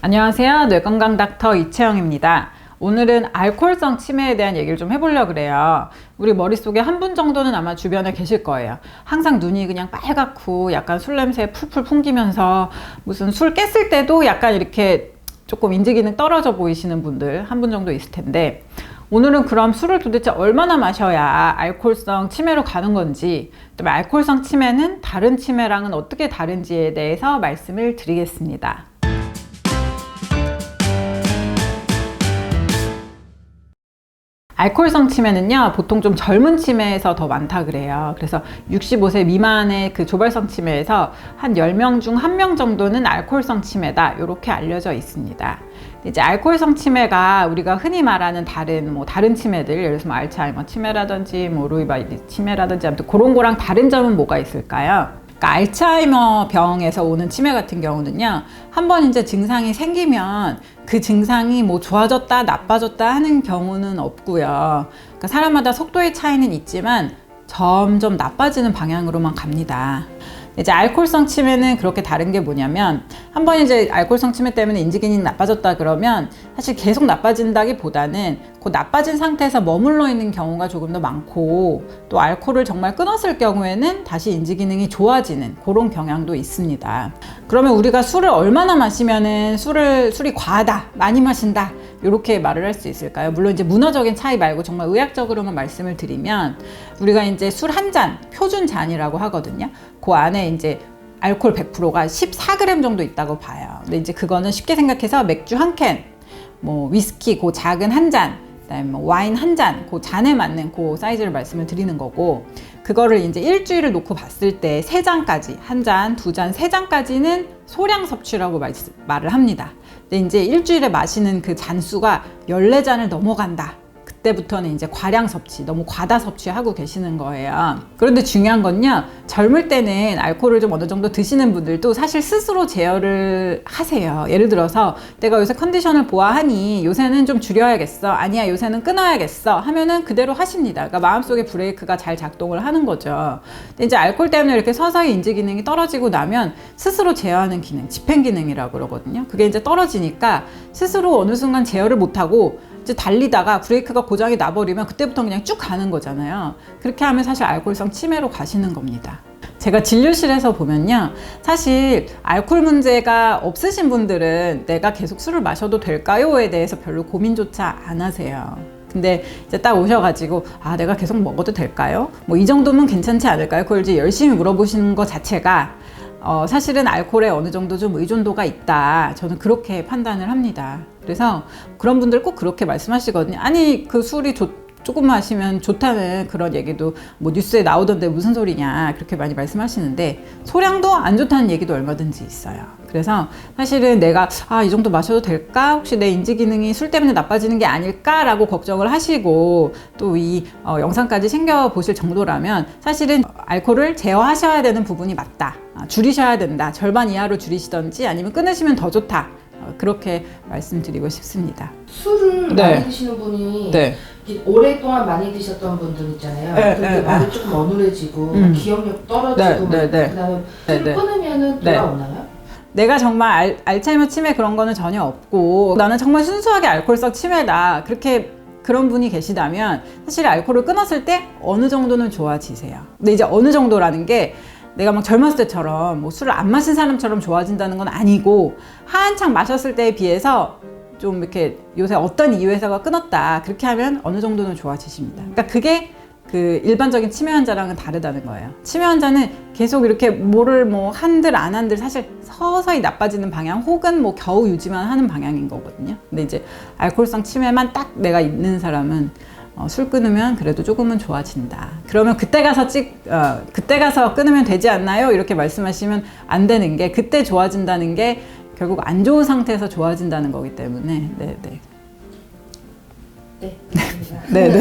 안녕하세요. 뇌건강 닥터 이채영입니다. 오늘은 알코올성 치매에 대한 얘기를 좀 해보려고 그래요. 우리 머릿속에 한 분 정도는 아마 주변에 계실 거예요. 항상 눈이 그냥 빨갛고 약간 술 냄새 풀풀 풍기면서 무슨 술 깼을 때도 약간 이렇게 조금 인지 기능 떨어져 보이시는 분들 한 분 정도 있을 텐데, 오늘은 그럼 술을 도대체 얼마나 마셔야 알코올성 치매로 가는 건지, 또 알코올성 치매는 다른 치매랑은 어떻게 다른지에 대해서 말씀을 드리겠습니다. 알코올성 치매는요, 보통 좀 젊은 치매에서 더 많다 그래요. 그래서 65세 미만의 그 조발성 치매에서 한 10명 중 1명 정도는 알코올성 치매다, 이렇게 알려져 있습니다. 이제 알코올성 치매가 우리가 흔히 말하는 다른 치매들, 예를 들어서 알츠하이머 치매라든지 루이 바이디 치매라든지, 아무튼 그런 거랑 다른 점은 뭐가 있을까요? 그러니까 알츠하이머 병에서 오는 치매 같은 경우는요, 한번 이제 증상이 생기면 그 증상이 뭐 좋아졌다 나빠졌다 하는 경우는 없고요. 그러니까 사람마다 속도의 차이는 있지만 점점 나빠지는 방향으로만 갑니다. 이제 알코올성 치매는 그렇게 다른 게 뭐냐면, 한번 이제 알코올성 치매 때문에 인지 기능이 나빠졌다 그러면 사실 계속 나빠진다기보다는 그 나빠진 상태에서 머물러 있는 경우가 조금 더 많고, 또 알코올을 정말 끊었을 경우에는 다시 인지 기능이 좋아지는 그런 경향도 있습니다. 그러면 우리가 술을 얼마나 마시면은 술이 과하다, 많이 마신다, 이렇게 말을 할 수 있을까요? 물론 이제 문화적인 차이 말고 정말 의학적으로만 말씀을 드리면, 우리가 이제 술 한 잔, 표준 잔이라고 하거든요. 그 안에 이제 알코올 100%가 14g 정도 있다고 봐요. 근데 이제 그거는 쉽게 생각해서 맥주 한 캔, 뭐 위스키 그 작은 한 잔, 그다음에 뭐 와인 한 잔, 그 잔에 맞는 그 사이즈를 말씀을 드리는 거고, 그거를 이제 일주일을 놓고 봤을 때 3잔까지, 한 잔, 두 잔, 3잔까지는 소량 섭취라고 말을 합니다. 근데 이제 일주일에 마시는 그 잔수가 14잔을 넘어간다, 그때부터는 이제 과량 섭취, 너무 과다 섭취하고 계시는 거예요. 그런데 중요한 건요, 젊을 때는 알코올을 좀 어느 정도 드시는 분들도 사실 스스로 제어를 하세요. 예를 들어서 내가 요새 컨디션을 보아하니 요새는 좀 줄여야겠어, 아니야 요새는 끊어야겠어 하면은 그대로 하십니다. 그러니까 마음속에 브레이크가 잘 작동을 하는 거죠. 근데 이제 알코올 때문에 이렇게 서서히 인지 기능이 떨어지고 나면 스스로 제어하는 기능, 집행 기능이라고 그러거든요. 그게 이제 떨어지니까 스스로 어느 순간 제어를 못하고 이제 달리다가 브레이크가 고장이 나버리면 그때부터 그냥 쭉 가는 거잖아요. 그렇게 하면 사실 알코올성 치매로 가시는 겁니다. 제가 진료실에서 보면요, 사실 알코올 문제가 없으신 분들은 내가 계속 술을 마셔도 될까요?에 대해서 별로 고민조차 안 하세요. 근데 이제 딱 오셔가지고, 아, 내가 계속 먹어도 될까요? 뭐 이 정도면 괜찮지 않을까요? 그걸 이제 열심히 물어보시는 것 자체가 사실은 알코올에 어느 정도 좀 의존도가 있다, 저는 그렇게 판단을 합니다. 그래서 그런 분들 꼭 그렇게 말씀하시거든요. 아니, 그 술이 조금 마시면 좋다는 그런 얘기도 뭐 뉴스에 나오던데 무슨 소리냐, 그렇게 많이 말씀하시는데, 소량도 안 좋다는 얘기도 얼마든지 있어요. 그래서 사실은 내가 이 정도 마셔도 될까? 혹시 내 인지 기능이 술 때문에 나빠지는 게 아닐까라고 걱정을 하시고 또 이 영상까지 챙겨보실 정도라면 사실은 알코올을 제어하셔야 되는 부분이 맞다, 줄이셔야 된다, 절반 이하로 줄이시던지 아니면 끊으시면 더 좋다, 그렇게 말씀드리고 싶습니다. 술을 많이 드시는 분이 오랫동안 많이 드셨던 분들 있잖아요. 근데 말이 조금 어눌해지고 기억력 떨어지고 그다음에 술 끊으면은 돌아오나요? 내가 정말 알츠하이머 치매 그런 거는 전혀 없고, 나는 정말 순수하게 알코올성 치매다, 그런 분이 계시다면 사실 알코올을 끊었을 때 어느 정도는 좋아지세요. 근데 이제 어느 정도라는 게 내가 막 젊었을 때처럼 뭐 술을 안 마신 사람처럼 좋아진다는 건 아니고, 한창 마셨을 때에 비해서 좀 이렇게 요새 어떤 이유에서가 끊었다, 그렇게 하면 어느 정도는 좋아지십니다. 그러니까 그게 그 일반적인 치매 환자랑은 다르다는 거예요. 치매 환자는 계속 이렇게 뭐를 뭐 한들 안 한들 사실 서서히 나빠지는 방향, 혹은 뭐 겨우 유지만 하는 방향인 거거든요. 근데 이제 알코올성 치매만 딱 내가 있는 사람은 술 끊으면 그래도 조금은 좋아진다, 그러면 그때 가서 끊으면 되지 않나요? 이렇게 말씀하시면 안 되는 게, 그때 좋아진다는 게 결국 안 좋은 상태에서 좋아진다는 거기 때문에. 네. 네.